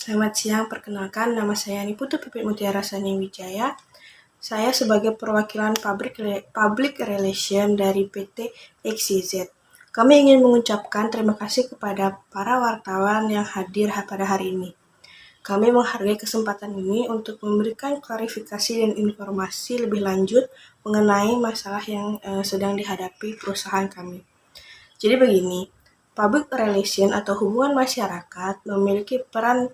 Selamat siang, perkenalkan nama saya Niputu Pipit Mutiara Sani Wijaya. Saya sebagai perwakilan Public Relation dari PT XYZ. Kami ingin mengucapkan terima kasih kepada para wartawan yang hadir pada hari ini. Kami menghargai kesempatan ini untuk memberikan klarifikasi dan informasi lebih lanjut mengenai masalah yang sedang dihadapi perusahaan kami. Jadi begini, public relation atau hubungan masyarakat memiliki peran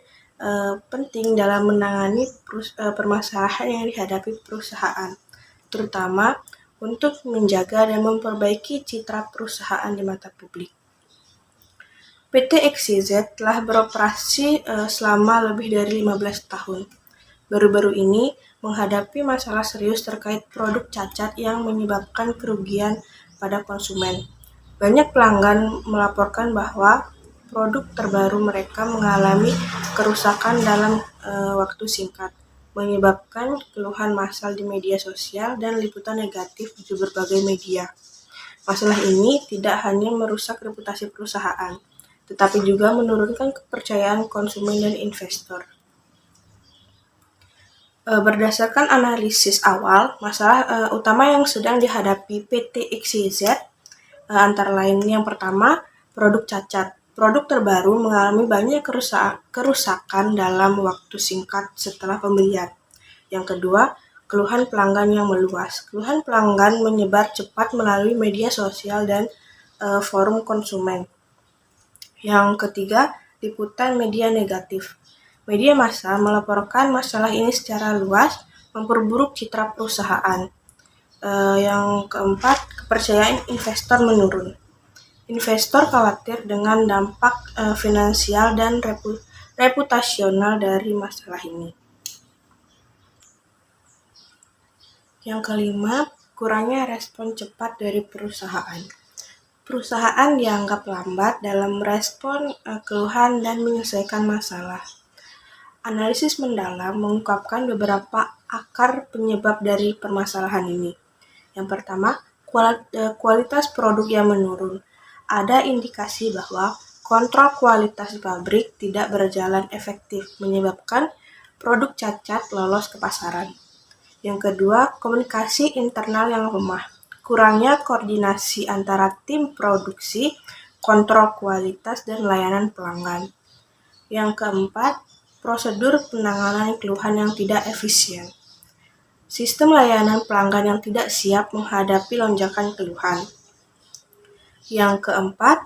penting dalam menangani permasalahan yang dihadapi perusahaan, terutama untuk menjaga dan memperbaiki citra perusahaan di mata publik. PT XYZ telah beroperasi selama lebih dari 15 tahun. Baru-baru ini menghadapi masalah serius terkait produk cacat yang menyebabkan kerugian pada konsumen. Banyak pelanggan melaporkan bahwa produk terbaru mereka mengalami kerusakan dalam waktu singkat, menyebabkan keluhan massal di media sosial dan liputan negatif di berbagai media. Masalah ini tidak hanya merusak reputasi perusahaan, tetapi juga menurunkan kepercayaan konsumen dan investor. Berdasarkan analisis awal, masalah utama yang sedang dihadapi PT XYZ antara lain yang pertama, produk cacat. Produk terbaru mengalami banyak kerusakan dalam waktu singkat setelah pembelian. Yang kedua, keluhan pelanggan yang meluas. Keluhan pelanggan menyebar cepat melalui media sosial dan forum konsumen. Yang ketiga, liputan media negatif. Media massa melaporkan masalah ini secara luas, memperburuk citra perusahaan. Yang keempat, kepercayaan investor menurun. Investor khawatir dengan dampak finansial dan reputasional dari masalah ini. Yang kelima, kurangnya respon cepat dari perusahaan. Perusahaan dianggap lambat dalam merespon keluhan dan menyelesaikan masalah. Analisis mendalam mengungkapkan beberapa akar penyebab dari permasalahan ini. Yang pertama, kualitas produk yang menurun. Ada indikasi bahwa kontrol kualitas di pabrik tidak berjalan efektif, menyebabkan produk cacat lolos ke pasaran. Yang kedua, komunikasi internal yang lemah. Kurangnya koordinasi antara tim produksi, kontrol kualitas, dan layanan pelanggan. Yang keempat, prosedur penanganan keluhan yang tidak efisien. Sistem layanan pelanggan yang tidak siap menghadapi lonjakan keluhan. Yang keempat,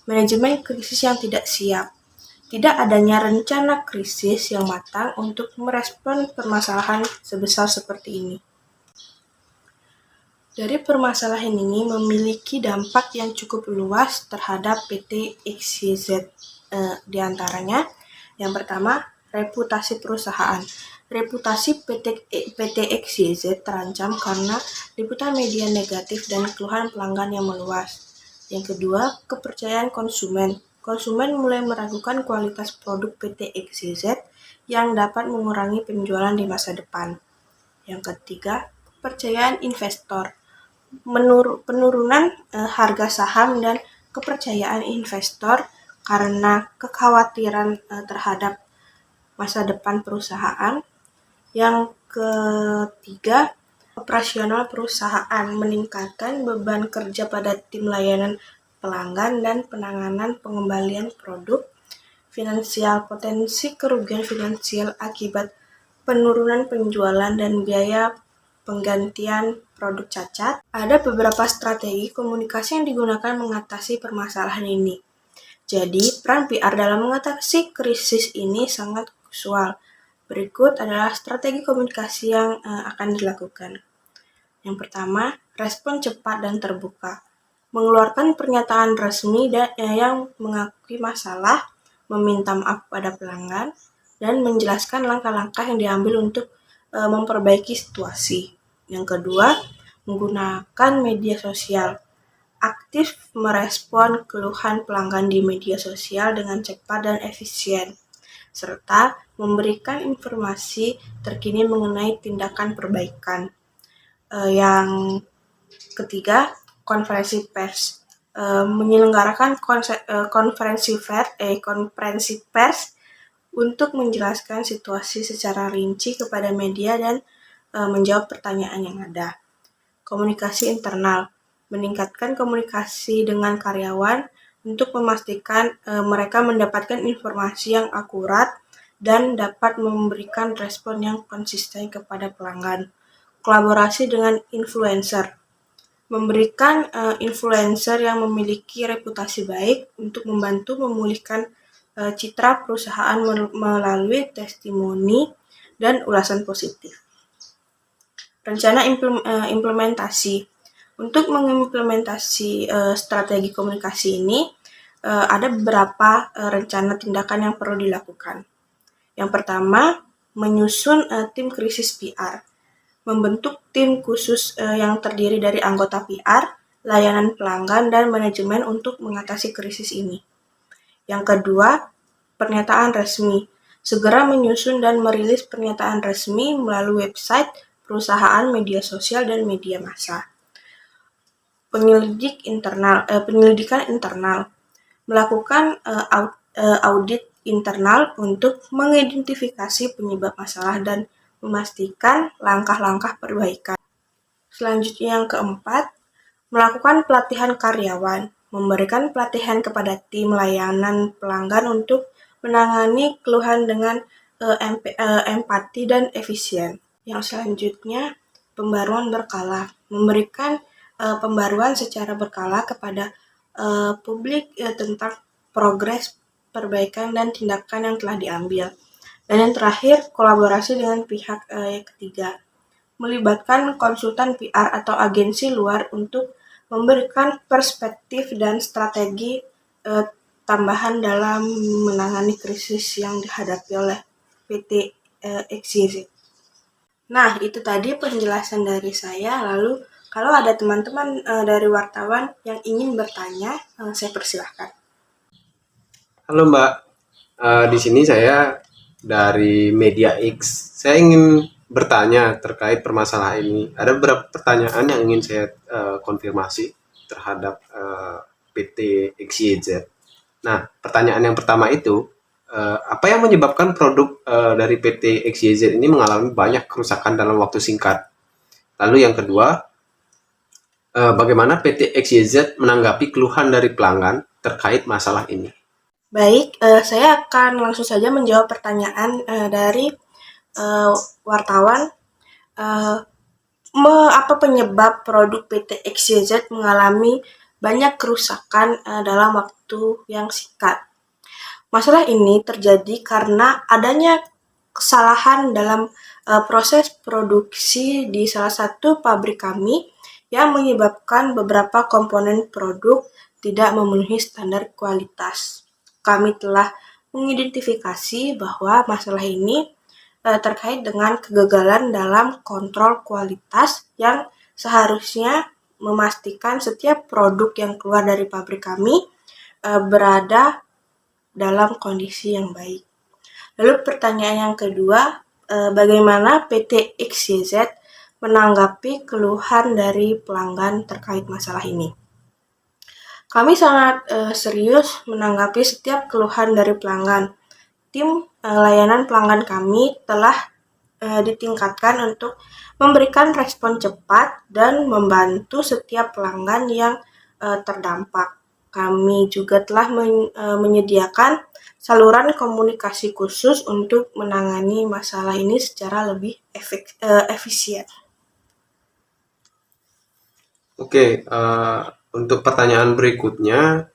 manajemen krisis yang tidak siap. Tidak adanya rencana krisis yang matang untuk merespon permasalahan sebesar seperti ini. Dari permasalahan ini memiliki dampak yang cukup luas terhadap PT XYZ. Di antaranya, yang pertama, reputasi perusahaan. Reputasi PT XYZ terancam karena liputan media negatif dan keluhan pelanggan yang meluas. Yang kedua, kepercayaan konsumen. Konsumen mulai meragukan kualitas produk PT XYZ yang dapat mengurangi penjualan di masa depan. Yang ketiga, kepercayaan investor. Penurunan harga saham dan kepercayaan investor karena kekhawatiran terhadap masa depan perusahaan. Yang ketiga, operasional perusahaan meningkatkan beban kerja pada tim layanan pelanggan dan penanganan pengembalian produk. Finansial, potensi kerugian finansial akibat penurunan penjualan dan biaya penggantian produk cacat. Ada beberapa strategi komunikasi yang digunakan mengatasi permasalahan ini. Jadi, peran PR dalam mengatasi krisis ini sangat krusial. Berikut adalah strategi komunikasi yang akan dilakukan. Yang pertama, respon cepat dan terbuka. Mengeluarkan pernyataan resmi yang mengakui masalah, meminta maaf pada pelanggan, dan menjelaskan langkah-langkah yang diambil untuk memperbaiki situasi. Yang kedua, menggunakan media sosial. Aktif merespon keluhan pelanggan di media sosial dengan cepat dan efisien, serta memberikan informasi terkini mengenai tindakan perbaikan. Yang ketiga, konferensi pers. Menyelenggarakan konferensi pers untuk menjelaskan situasi secara rinci kepada media dan menjawab pertanyaan yang ada. Komunikasi internal, meningkatkan komunikasi dengan karyawan untuk memastikan mereka mendapatkan informasi yang akurat dan dapat memberikan respon yang konsisten kepada pelanggan. Kolaborasi dengan influencer, memberikan influencer yang memiliki reputasi baik untuk membantu memulihkan citra perusahaan melalui testimoni dan ulasan positif. Rencana implementasi. Untuk mengimplementasi strategi komunikasi ini, ada beberapa rencana tindakan yang perlu dilakukan. Yang pertama, menyusun tim krisis PR. Membentuk tim khusus yang terdiri dari anggota PR, layanan pelanggan, dan manajemen untuk mengatasi krisis ini. Yang kedua, pernyataan resmi. Segera menyusun dan merilis pernyataan resmi melalui website, perusahaan, media sosial, dan media massa. Penyelidikan internal. Melakukan audit internal untuk mengidentifikasi penyebab masalah dan memastikan langkah-langkah perbaikan. Selanjutnya yang keempat, melakukan pelatihan karyawan, memberikan pelatihan kepada tim layanan pelanggan untuk menangani keluhan dengan empati dan efisien. Yang selanjutnya, pembaruan berkala, memberikan pembaruan secara berkala kepada publik tentang progres perbaikan dan tindakan yang telah diambil. Dan yang terakhir, kolaborasi dengan pihak ketiga, melibatkan konsultan PR atau agensi luar untuk memberikan perspektif dan strategi tambahan dalam menangani krisis yang dihadapi oleh PT XYZ. Nah, itu tadi penjelasan dari saya. Lalu, kalau ada teman-teman dari wartawan yang ingin bertanya, saya persilahkan. Halo Mbak, di sini saya dari Media X. Saya ingin bertanya terkait permasalahan ini. Ada beberapa pertanyaan yang ingin saya konfirmasi terhadap PT XYZ. Nah, pertanyaan yang pertama itu, apa yang menyebabkan produk dari PT XYZ ini mengalami banyak kerusakan dalam waktu singkat? Lalu yang kedua, bagaimana PT XYZ menanggapi keluhan dari pelanggan terkait masalah ini? Baik, saya akan langsung saja menjawab pertanyaan dari wartawan. Apa penyebab produk PT XYZ mengalami banyak kerusakan dalam waktu yang singkat? Masalah ini terjadi karena adanya kesalahan dalam proses produksi di salah satu pabrik kami yang menyebabkan beberapa komponen produk tidak memenuhi standar kualitas. Kami telah mengidentifikasi bahwa masalah ini terkait dengan kegagalan dalam kontrol kualitas yang seharusnya memastikan setiap produk yang keluar dari pabrik kami berada dalam kondisi yang baik. Lalu pertanyaan yang kedua, bagaimana PT XYZ menanggapi keluhan dari pelanggan terkait masalah ini? Kami sangat serius menanggapi setiap keluhan dari pelanggan. Tim layanan pelanggan kami telah ditingkatkan untuk memberikan respon cepat dan membantu setiap pelanggan yang terdampak. Kami juga telah menyediakan saluran komunikasi khusus untuk menangani masalah ini secara lebih efisien. Oke, untuk pertanyaan berikutnya,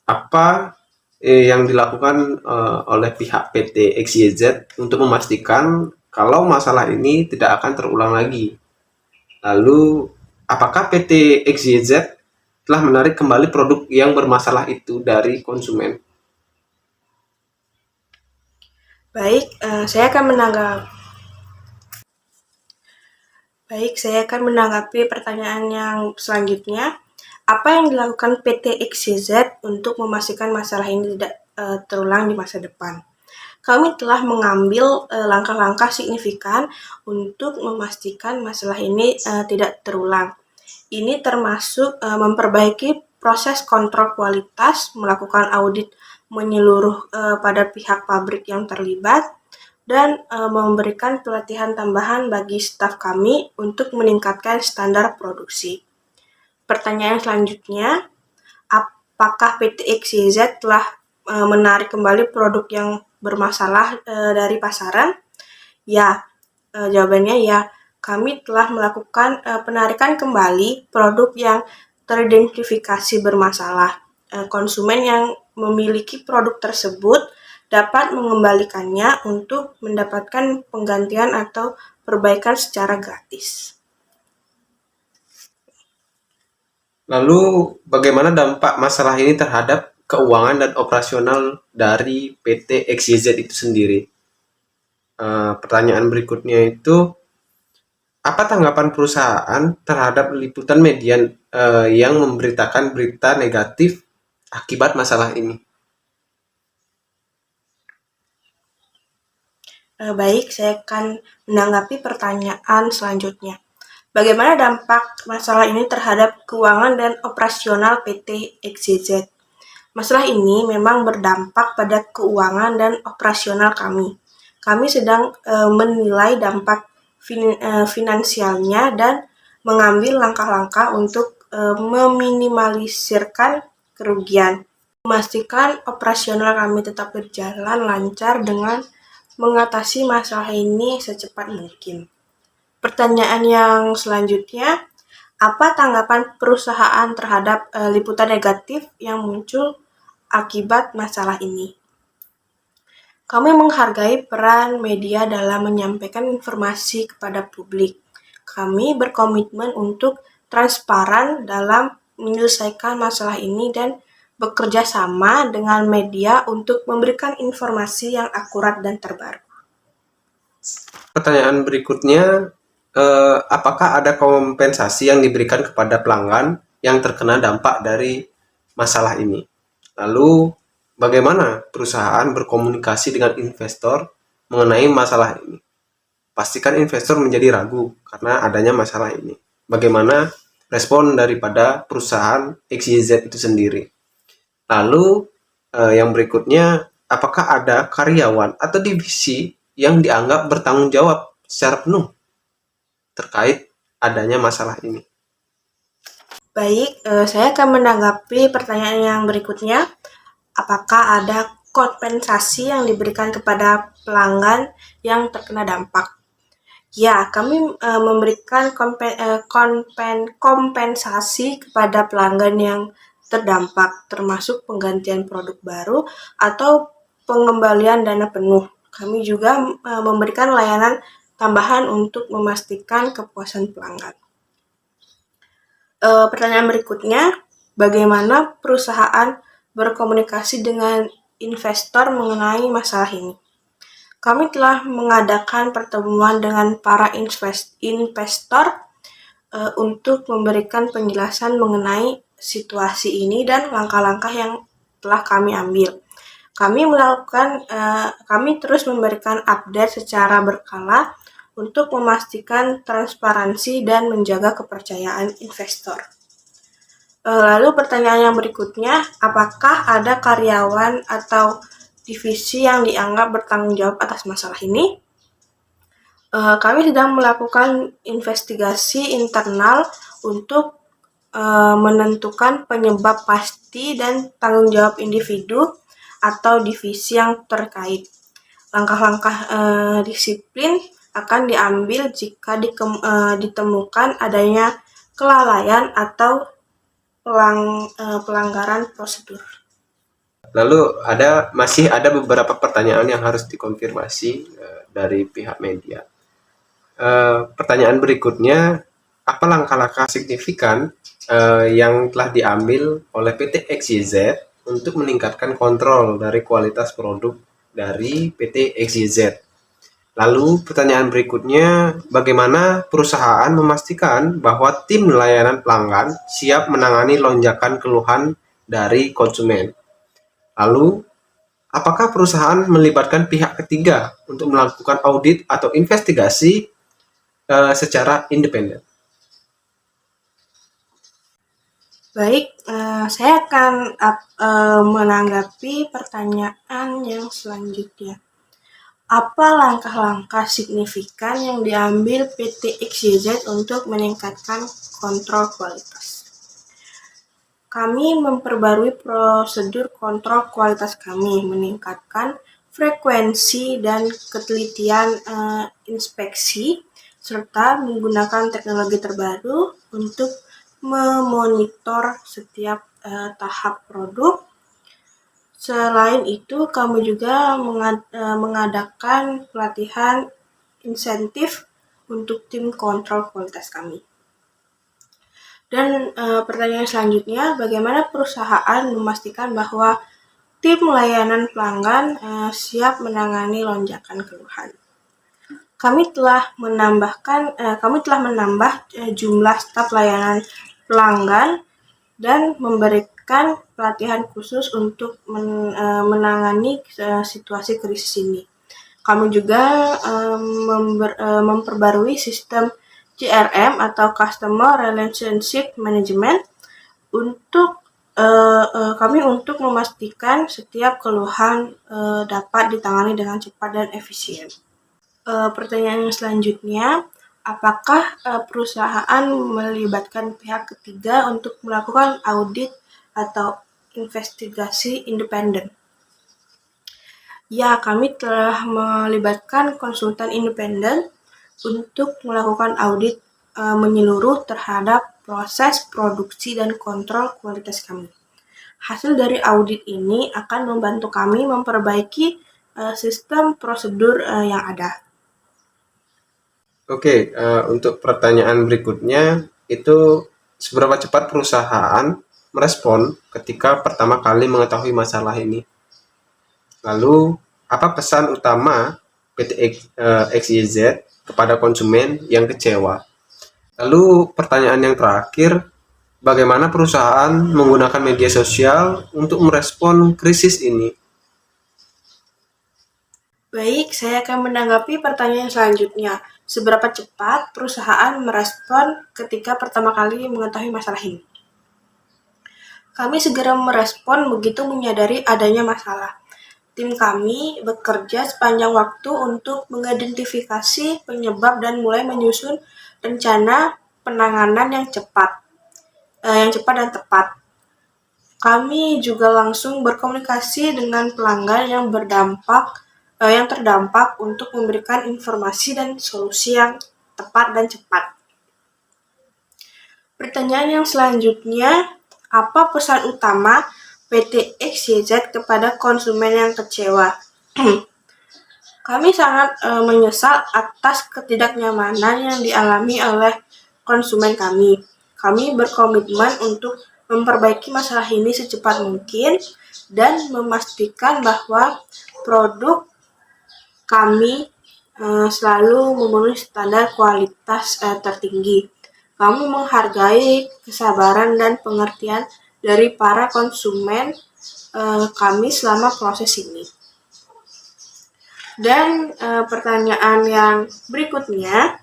apa yang dilakukan oleh pihak PT XYZ untuk memastikan kalau masalah ini tidak akan terulang lagi? Lalu, apakah PT XYZ telah menarik kembali produk yang bermasalah itu dari konsumen? Baik, saya akan menanggapi pertanyaan yang selanjutnya. Apa yang dilakukan PT XYZ untuk memastikan masalah ini tidak terulang di masa depan? Kami telah mengambil langkah-langkah signifikan untuk memastikan masalah ini tidak terulang. Ini termasuk memperbaiki proses kontrol kualitas, melakukan audit menyeluruh pada pihak pabrik yang terlibat, dan memberikan pelatihan tambahan bagi staf kami untuk meningkatkan standar produksi. Pertanyaan selanjutnya, apakah PT XYZ telah menarik kembali produk yang bermasalah dari pasaran? Ya, jawabannya ya. Kami telah melakukan penarikan kembali produk yang teridentifikasi bermasalah. Konsumen yang memiliki produk tersebut dapat mengembalikannya untuk mendapatkan penggantian atau perbaikan secara gratis. Lalu bagaimana dampak masalah ini terhadap keuangan dan operasional dari PT XYZ itu sendiri? Pertanyaan berikutnya itu, apa tanggapan perusahaan terhadap liputan media yang memberitakan berita negatif akibat masalah ini? Baik, saya akan menanggapi pertanyaan selanjutnya. Bagaimana dampak masalah ini terhadap keuangan dan operasional PT XYZ? Masalah ini memang berdampak pada keuangan dan operasional kami. Kami sedang menilai dampak finansialnya dan mengambil langkah-langkah untuk meminimalisirkan kerugian. Memastikan operasional kami tetap berjalan lancar dengan mengatasi masalah ini secepat mungkin. Pertanyaan yang selanjutnya, apa tanggapan perusahaan terhadap liputan negatif yang muncul akibat masalah ini? Kami menghargai peran media dalam menyampaikan informasi kepada publik. Kami berkomitmen untuk transparan dalam menyelesaikan masalah ini dan bekerja sama dengan media untuk memberikan informasi yang akurat dan terbaru. Pertanyaan berikutnya, apakah ada kompensasi yang diberikan kepada pelanggan yang terkena dampak dari masalah ini? Lalu, bagaimana perusahaan berkomunikasi dengan investor mengenai masalah ini? Pastikan investor menjadi ragu karena adanya masalah ini. Bagaimana respon daripada perusahaan XYZ itu sendiri? Lalu, yang berikutnya, apakah ada karyawan atau divisi yang dianggap bertanggung jawab secara penuh terkait adanya masalah ini? Baik, saya akan menanggapi pertanyaan yang berikutnya. Apakah ada kompensasi yang diberikan kepada pelanggan yang terkena dampak? Ya, kami memberikan kompensasi kepada pelanggan yang terdampak, termasuk penggantian produk baru atau pengembalian dana penuh. Kami juga memberikan layanan tambahan untuk memastikan kepuasan pelanggan. Pertanyaan berikutnya, bagaimana perusahaan berkomunikasi dengan investor mengenai masalah ini? Kami telah mengadakan pertemuan dengan para investor untuk memberikan penjelasan mengenai situasi ini dan langkah-langkah yang telah kami ambil. Kami terus memberikan update secara berkala untuk memastikan transparansi dan menjaga kepercayaan investor. Lalu pertanyaan yang berikutnya, apakah ada karyawan atau divisi yang dianggap bertanggung jawab atas masalah ini? Kami sedang melakukan investigasi internal untuk menentukan penyebab pasti dan tanggung jawab individu atau divisi yang terkait. Langkah-langkah disiplin akan diambil jika ditemukan adanya kelalaian atau pelanggaran prosedur. Lalu masih ada beberapa pertanyaan yang harus dikonfirmasi dari pihak media. Pertanyaan berikutnya, apa langkah-langkah signifikan yang telah diambil oleh PT XYZ untuk meningkatkan kontrol dari kualitas produk dari PT XYZ? Lalu pertanyaan berikutnya, bagaimana perusahaan memastikan bahwa tim layanan pelanggan siap menangani lonjakan keluhan dari konsumen? Lalu, apakah perusahaan melibatkan pihak ketiga untuk melakukan audit atau investigasi secara independen? Baik, saya akan menanggapi pertanyaan yang selanjutnya. Apa langkah-langkah signifikan yang diambil PT XYZ untuk meningkatkan kontrol kualitas? Kami memperbarui prosedur kontrol kualitas kami, meningkatkan frekuensi dan ketelitian inspeksi, serta menggunakan teknologi terbaru untuk memonitor setiap tahap produk. Selain itu, kami juga mengadakan pelatihan insentif untuk tim kontrol kualitas kami. Dan pertanyaan selanjutnya, bagaimana perusahaan memastikan bahwa tim layanan pelanggan siap menangani lonjakan keluhan? Kami telah menambah jumlah staf layanan pelanggan dan memberikan pelatihan khusus untuk menangani situasi krisis ini. Kami juga memperbarui sistem CRM atau Customer Relationship Management untuk memastikan setiap keluhan dapat ditangani dengan cepat dan efisien. Pertanyaan yang selanjutnya, apakah perusahaan melibatkan pihak ketiga untuk melakukan audit atau investigasi independen? Ya, kami telah melibatkan konsultan independen untuk melakukan audit menyeluruh terhadap proses produksi dan kontrol kualitas kami. Hasil dari audit ini akan membantu kami memperbaiki sistem prosedur yang ada. Oke, untuk pertanyaan berikutnya itu seberapa cepat perusahaan merespon ketika pertama kali mengetahui masalah ini? Lalu, apa pesan utama PT XYZ kepada konsumen yang kecewa? Lalu, pertanyaan yang terakhir, bagaimana perusahaan menggunakan media sosial untuk merespon krisis ini? Baik, saya akan menanggapi pertanyaan selanjutnya. Seberapa cepat perusahaan merespon ketika pertama kali mengetahui masalah ini? Kami segera merespon begitu menyadari adanya masalah. Tim kami bekerja sepanjang waktu untuk mengidentifikasi penyebab dan mulai menyusun rencana penanganan yang cepat dan tepat. Kami juga langsung berkomunikasi dengan pelanggan yang terdampak untuk memberikan informasi dan solusi yang tepat dan cepat. Pertanyaan yang selanjutnya, apa pesan utama PT XYZ kepada konsumen yang kecewa? Kami sangat menyesal atas ketidaknyamanan yang dialami oleh konsumen kami. Kami berkomitmen untuk memperbaiki masalah ini secepat mungkin dan memastikan bahwa produk kami selalu memenuhi standar kualitas tertinggi. Kami menghargai kesabaran dan pengertian dari para konsumen kami selama proses ini. Dan pertanyaan yang berikutnya,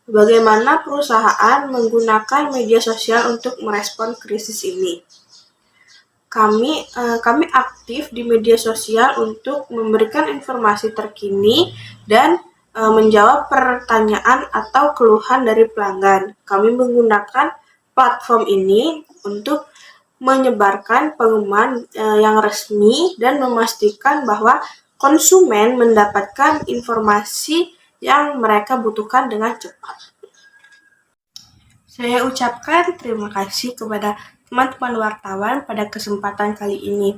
bagaimana perusahaan menggunakan media sosial untuk merespon krisis ini? Kami aktif di media sosial untuk memberikan informasi terkini dan menjawab pertanyaan atau keluhan dari pelanggan. Kami menggunakan platform ini untuk menyebarkan pengumuman yang resmi dan memastikan bahwa konsumen mendapatkan informasi yang mereka butuhkan dengan cepat. Saya ucapkan terima kasih kepada teman-teman wartawan pada kesempatan kali ini.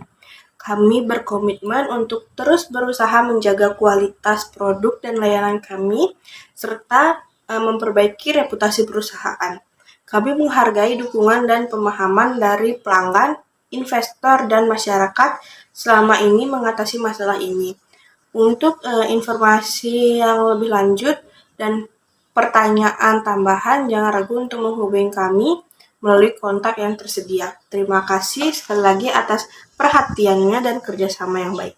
Kami berkomitmen untuk terus berusaha menjaga kualitas produk dan layanan kami, serta memperbaiki reputasi perusahaan. Kami menghargai dukungan dan pemahaman dari pelanggan, investor, dan masyarakat selama ini mengatasi masalah ini. Untuk informasi yang lebih lanjut dan pertanyaan tambahan, jangan ragu untuk menghubungi kami melalui kontak yang tersedia. Terima kasih sekali lagi atas perhatiannya dan kerjasama yang baik.